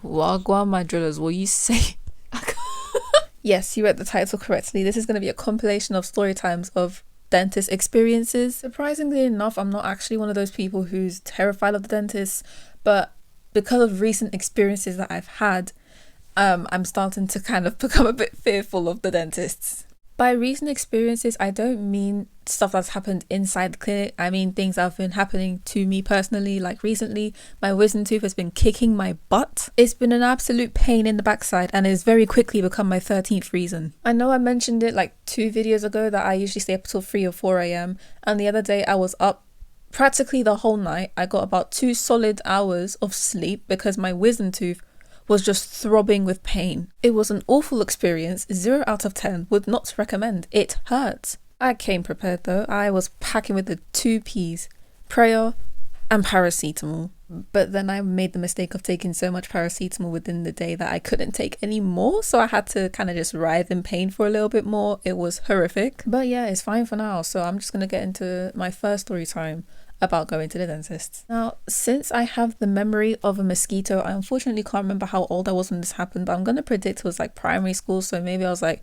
Wagwan, my drillers, will you say? Yes, you read the title correctly. This is going to be a compilation of story times of dentist experiences. Surprisingly enough, I'm not actually one of those people who's terrified of the dentist, but because of recent experiences that I've had, I'm starting to kind of become a bit fearful of the dentists. By recent experiences, I don't mean stuff that's happened inside the clinic. I mean things that have been happening to me personally. Like recently, my wisdom tooth has been kicking my butt. It's been an absolute pain in the backside and it's very quickly become my 13th reason. I know I mentioned it like 2 videos ago that I usually stay up till 3 or 4 a.m. And the other day I was up practically the whole night. I got about 2 solid hours of sleep because my wisdom tooth was just throbbing with pain. It was an awful experience. 0 out of 10. Would not recommend. It hurts. I came prepared though. I was packing with the 2 P's. Prayer and paracetamol. But then I made the mistake of taking so much paracetamol within the day that I couldn't take any more. So I had to kind of just writhe in pain for a little bit more. It was horrific. But yeah, it's fine for now. So I'm just going to get into my first story time about going to the dentist. Now, since I have the memory of a mosquito, I unfortunately can't remember how old I was when this happened, but I'm going to predict it was like primary school. So maybe I was like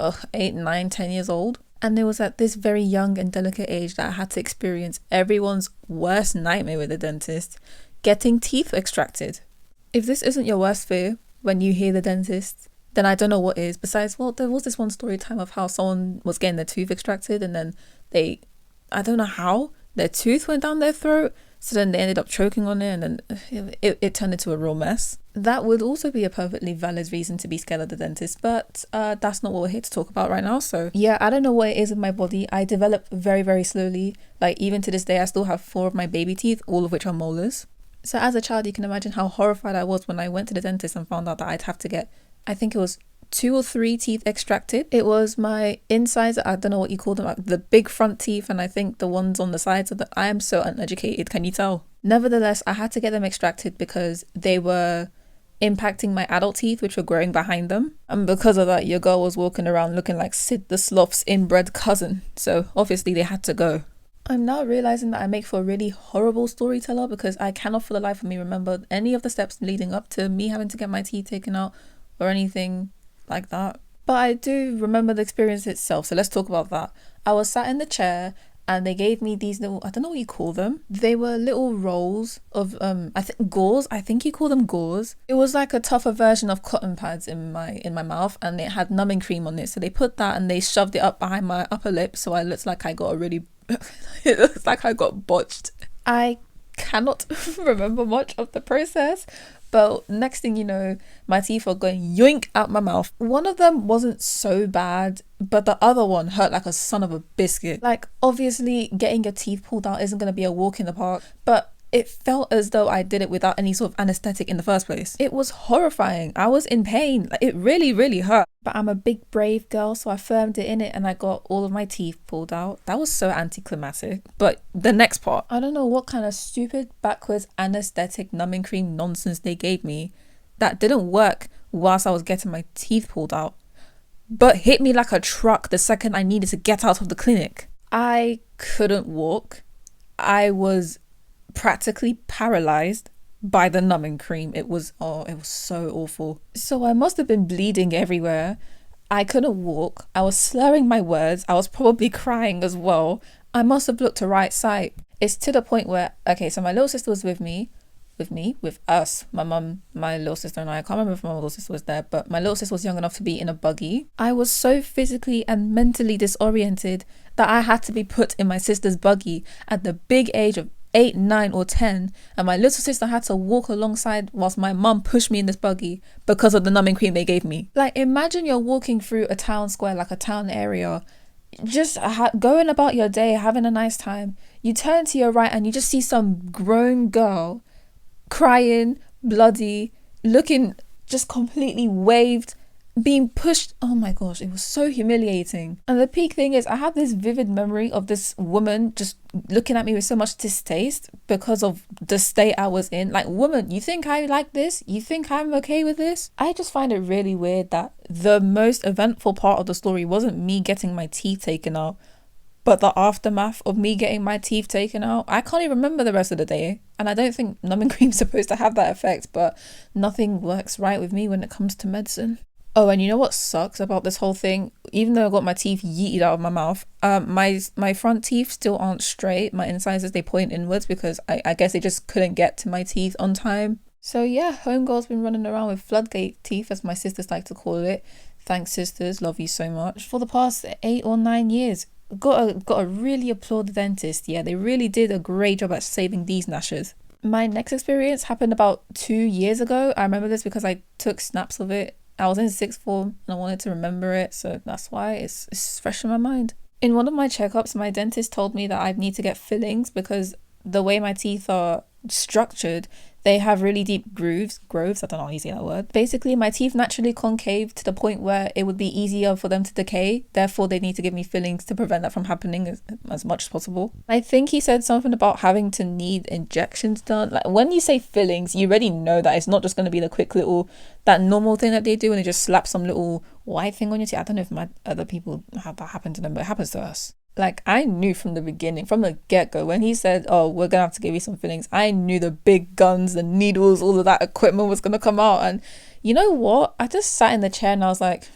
8, 9, 10 years old. And it was at this very young and delicate age that I had to experience everyone's worst nightmare with the dentist, getting teeth extracted. If this isn't your worst fear when you hear the dentist, then I don't know what is. Besides, well, there was this one story time of how someone was getting their tooth extracted and then I don't know how, their tooth went down their throat. So then they ended up choking on it and then it turned into a real mess. That would also be a perfectly valid reason to be scared of the dentist, but that's not what we're here to talk about right now. So yeah, I don't know what it is in my body. I develop very, very slowly. Like even to this day, I still have 4 of my baby teeth, all of which are molars. So as a child, you can imagine how horrified I was when I went to the dentist and found out that I'd have to get, I think it was 2 or 3 teeth extracted. It was my insides, I don't know what you call them, the big front teeth, and I think the ones on the sides of I am so uneducated, can you tell? Nevertheless, I had to get them extracted because they were impacting my adult teeth, which were growing behind them. And because of that, your girl was walking around looking like Sid the Sloth's inbred cousin. So obviously they had to go. I'm now realizing that I make for a really horrible storyteller because I cannot for the life of me remember any of the steps leading up to me having to get my teeth taken out or anything like that. But I do remember the experience itself, so let's talk about that. I was sat in the chair and they gave me these little, I don't know what you call them. They were little rolls of I think gauze. I think you call them gauze. It was like a tougher version of cotton pads in my mouth, and it had numbing cream on it. So they put that and they shoved it up behind my upper lip, so I looked like I got a really it looks like I got botched. I cannot remember much of the process, but next thing you know, my teeth are going yoink out my mouth. One of them wasn't so bad, but the other one hurt like a son of a biscuit. Like obviously getting your teeth pulled out isn't going to be a walk in the park, but it felt as though I did it without any sort of anesthetic in the first place. It was horrifying. I was in pain. It really, really hurt. But I'm a big brave girl, so I firmed it in it and I got all of my teeth pulled out. That was so anticlimactic. But the next part, I don't know what kind of stupid backwards anesthetic numbing cream nonsense they gave me that didn't work whilst I was getting my teeth pulled out, but hit me like a truck the second I needed to get out of the clinic. I couldn't walk. I was practically paralyzed by the numbing cream. It was so awful. So I must have been bleeding everywhere. I couldn't walk. I was slurring my words. I was probably crying as well. I must have looked to right side. It's to the point where, okay, so my little sister was with us, my mum, my little sister and I can't remember if my little sister was there, but my little sister was young enough to be in a buggy. I was so physically and mentally disoriented that I had to be put in my sister's buggy at the big age of 8, 9 or 10, and my little sister had to walk alongside whilst my mum pushed me in this buggy because of the numbing cream they gave me. Like imagine you're walking through a town square, like a town area, just going about your day, having a nice time. You turn to your right and you just see some grown girl crying, bloody, looking just completely waved, being pushed. Oh my gosh, it was so humiliating. And the peak thing is I have this vivid memory of this woman just looking at me with so much distaste because of the state I was in. Like, woman, you think I like this? You think I'm okay with this? I just find it really weird that the most eventful part of the story wasn't me getting my teeth taken out, But the aftermath of me getting my teeth taken out, I can't even remember the rest of the day. And I don't think numbing cream's supposed to have that effect, but nothing works right with me when it comes to medicine. Oh, and you know what sucks about this whole thing? Even though I got my teeth yeeted out of my mouth, my front teeth still aren't straight. My incisors, they point inwards because I guess they just couldn't get to my teeth on time. So yeah, homegirl's been running around with floodgate teeth, as my sisters like to call it. Thanks, sisters, love you so much. For the past 8 or 9 years. Gotta really applaud the dentist. Yeah, they really did a great job at saving these gnashers. My next experience happened about 2 years ago. I remember this because I took snaps of it. I was in sixth form and I wanted to remember it, so that's why it's fresh in my mind. In one of my checkups, my dentist told me that I'd need to get fillings because the way my teeth are structured, they have really deep groves, I don't know how you say that word. Basically, my teeth naturally concave to the point where it would be easier for them to decay. Therefore, they need to give me fillings to prevent that from happening as much as possible. I think he said something about having to need injections done. Like, when you say fillings, you already know that it's not just going to be the quick little, that normal thing that they do and they just slap some little white thing on your teeth. I don't know if my other people have that happen to them, but it happens to us. Like, I knew from the beginning, from the get-go, when he said, oh, we're gonna have to give you some fillings, I knew the big guns, the needles, all of that equipment was gonna come out. And you know what? I just sat in the chair and I was like,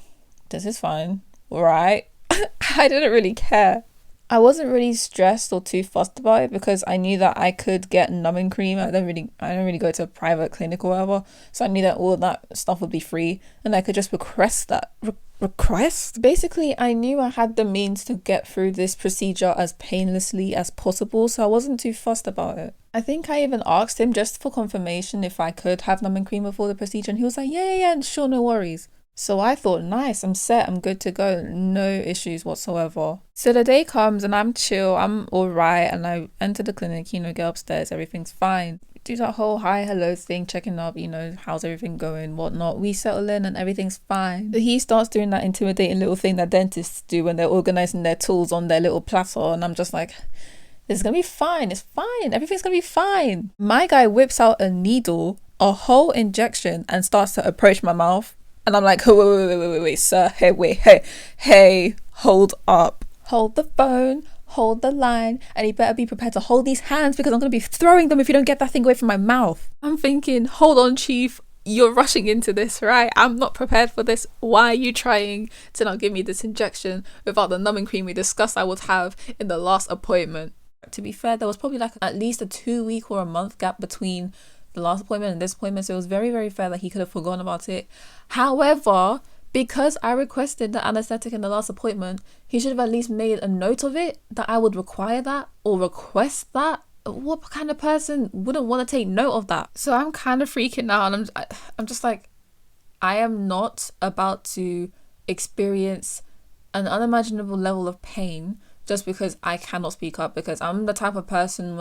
this is fine, right? I didn't really care. I wasn't really stressed or too fussed about it because I knew that I could get numbing cream. I don't really go to a private clinic or whatever, so I knew that all of that stuff would be free and I could just request that. Basically, I knew I had the means to get through this procedure as painlessly as possible, so I wasn't too fussed about it. I think I even asked him just for confirmation if I could have numbing cream before the procedure, and he was like, yeah, sure, no worries. So I thought, nice, I'm set, I'm good to go, no issues whatsoever. So the day comes and I'm chill, I'm alright, and I enter the clinic, get upstairs, everything's fine. Do that whole hi, hello thing, checking up, how's everything going, whatnot. We settle in and everything's fine. So he starts doing that intimidating little thing that dentists do when they're organizing their tools on their little platter, and I'm just like, this is gonna be fine, it's fine, everything's gonna be fine. My guy whips out a needle, a whole injection, and starts to approach my mouth. And I'm like, wait, sir, hey, hold up. Hold the phone, hold the line, and you better be prepared to hold these hands because I'm going to be throwing them if you don't get that thing away from my mouth. I'm thinking, hold on, chief, you're rushing into this, right? I'm not prepared for this. Why are you trying to not give me this injection without the numbing cream we discussed I would have in the last appointment? To be fair, there was probably like at least a 2-week or a month gap between the last appointment and this appointment, so it was very, very fair that he could have forgotten about it. However, because I requested the anesthetic in the last appointment, he should have at least made a note of it, that I would require that or request that. What kind of person wouldn't want to take note of that? So I'm kind of freaking out, and I'm just like, I am not about to experience an unimaginable level of pain just because I cannot speak up, because I'm the type of person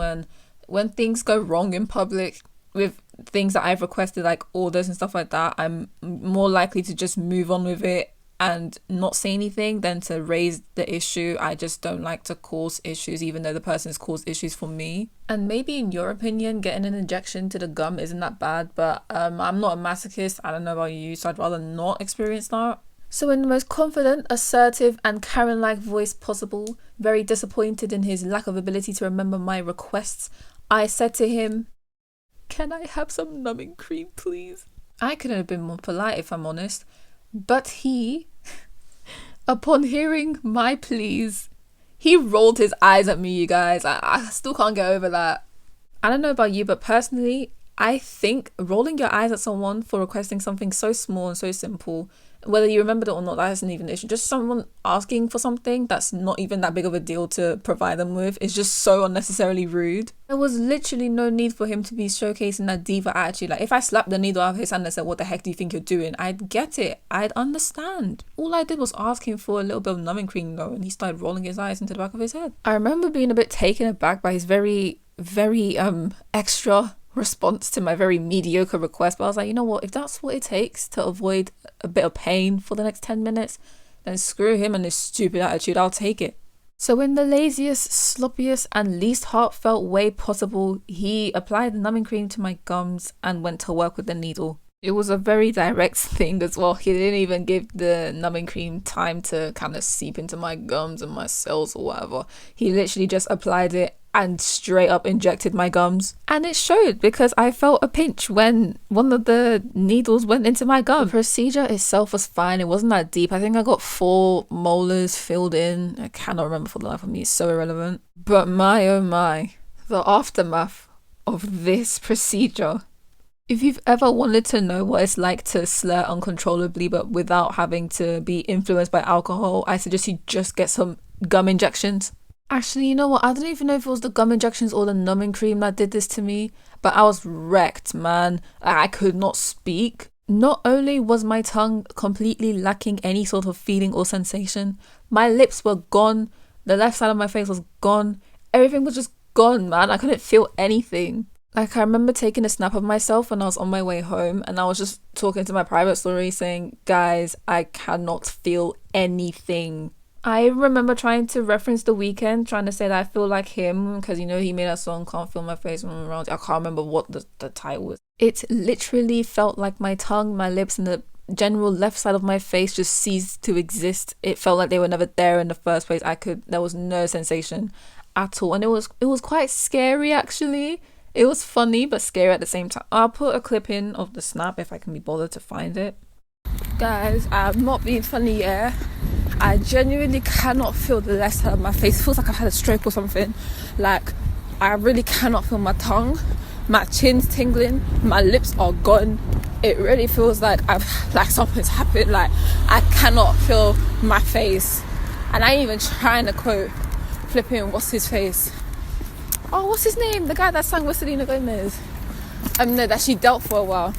when things go wrong in public with things that I've requested, like orders and stuff like that, I'm more likely to just move on with it and not say anything than to raise the issue. I just don't like to cause issues, even though the person's caused issues for me. And maybe in your opinion, getting an injection to the gum isn't that bad, but I'm not a masochist. I don't know about you, so I'd rather not experience that. So in the most confident, assertive and Karen-like voice possible, very disappointed in his lack of ability to remember my requests, I said to him, "Can I have some numbing cream, please?" I couldn't have been more polite, if I'm honest. But he, upon hearing my pleas, he rolled his eyes at me, you guys. I still can't get over that. I don't know about you, but personally, I think rolling your eyes at someone for requesting something so small and so simple, whether you remembered it or not, that isn't even an issue. Just someone asking for something that's not even that big of a deal to provide them with is just so unnecessarily rude. There was literally no need for him to be showcasing that diva attitude. Like, if I slapped the needle out of his hand and said, "What the heck do you think you're doing?" I'd get it. I'd understand. All I did was ask him for a little bit of numbing cream though, and he started rolling his eyes into the back of his head. I remember being a bit taken aback by his very extra response to my very mediocre request, but I was like, you know what, if that's what it takes to avoid a bit of pain for the next 10 minutes, then screw him and his stupid attitude, I'll take it. So in the laziest, sloppiest and least heartfelt way possible, he applied the numbing cream to my gums and went to work with the needle. It was a very direct thing as well. He didn't even give the numbing cream time to kind of seep into my gums and my cells or whatever. He literally just applied it and straight up injected my gums. And it showed because I felt a pinch when one of the needles went into my gum. The procedure itself was fine. It wasn't that deep. I think I got 4 molars filled in. I cannot remember for the life of me. It's so irrelevant. But my oh my, the aftermath of this procedure. If you've ever wanted to know what it's like to slur uncontrollably but without having to be influenced by alcohol, I suggest you just get some gum injections. Actually, you know what? I don't even know if it was the gum injections or the numbing cream that did this to me, but I was wrecked, man. I could not speak. Not only was my tongue completely lacking any sort of feeling or sensation, my lips were gone, the left side of my face was gone, everything was just gone, man. I couldn't feel anything. Like, I remember taking a snap of myself when I was on my way home and I was just talking to my private story saying, guys, I cannot feel anything. I remember trying to reference The Weeknd, trying to say that I feel like him because, you know, he made a song, Can't Feel My Face When I'm Around You. I can't remember what the title was. It literally felt like my tongue, my lips, and the general left side of my face just ceased to exist. It felt like they were never there in the first place. There was no sensation at all. And it was quite scary, actually. It was funny but scary at the same time. I'll put a clip in of the snap if I can be bothered to find it. Guys, I'm not being funny, yeah. I genuinely cannot feel the left side of my face. It feels like I've had a stroke or something. Like, I really cannot feel my tongue. My chin's tingling. My lips are gone. It really feels like something's happened. Like, I cannot feel my face. And I ain't even trying to quote flipping what's his face. Oh, what's his name? The guy that sang with Selena Gomez. No, that she dealt for a while.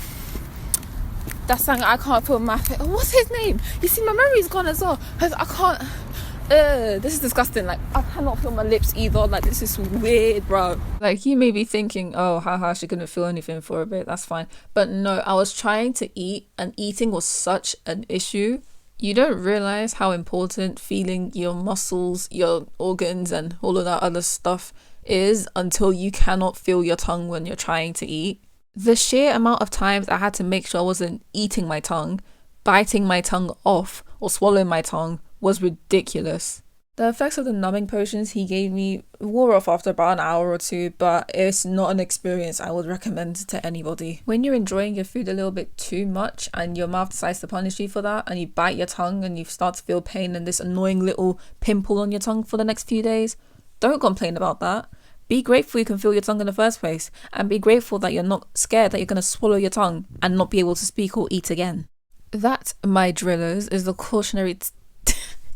That sang I Can't Feel My Face. Oh, what's his name? You see, my memory's gone as well. I can't. This is disgusting. Like, I cannot feel my lips either. Like, this is weird, bro. Like, you may be thinking, oh, haha, she couldn't feel anything for a bit. That's fine. But no, I was trying to eat, and eating was such an issue. You don't realize how important feeling your muscles, your organs, and all of that other stuff is until you cannot feel your tongue when you're trying to eat. The sheer amount of times I had to make sure I wasn't eating my tongue, biting my tongue off, or swallowing my tongue was ridiculous. The effects of the numbing potions he gave me wore off after about an hour or 2, but it's not an experience I would recommend to anybody. When you're enjoying your food a little bit too much and your mouth decides to punish you for that and you bite your tongue and you start to feel pain and this annoying little pimple on your tongue for the next few days, don't complain about that. Be grateful you can feel your tongue in the first place, and be grateful that you're not scared that you're going to swallow your tongue and not be able to speak or eat again. That, my drillers, is the cautionary...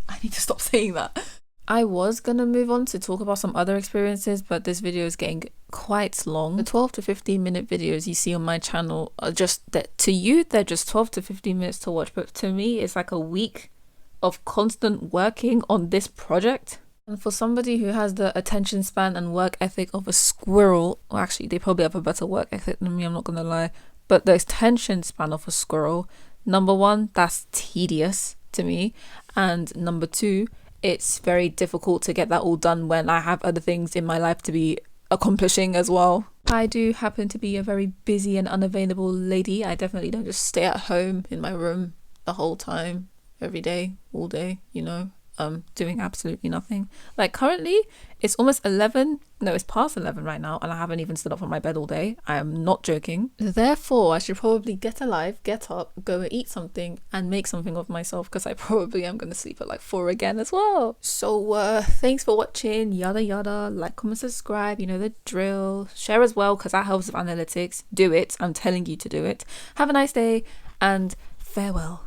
I need to stop saying that. I was going to move on to talk about some other experiences, but this video is getting quite long. The 12 to 15 minute videos you see on my channel are just that to you, they're just 12 to 15 minutes to watch, but to me, it's like a week of constant working on this project. And for somebody who has the attention span and work ethic of a squirrel, well, actually, they probably have a better work ethic than me, I'm not going to lie, but the attention span of a squirrel, number one, that's tedious to me. And number two, it's very difficult to get that all done when I have other things in my life to be accomplishing as well. I do happen to be a very busy and unavailable lady. I definitely don't just stay at home in my room the whole time, every day, all day, you know. Doing absolutely nothing. Like currently it's almost 11, no, it's past 11 right now, and I haven't even stood up from my bed all day. I am not joking. Therefore I should probably get alive, get up, go and eat something and make something of myself, because I probably am going to sleep at like 4 again as well. So thanks for watching, yada yada. Like, comment, subscribe, you know the drill. Share as well, because that helps with analytics. Do it, I'm telling you to do it. Have a nice day and farewell.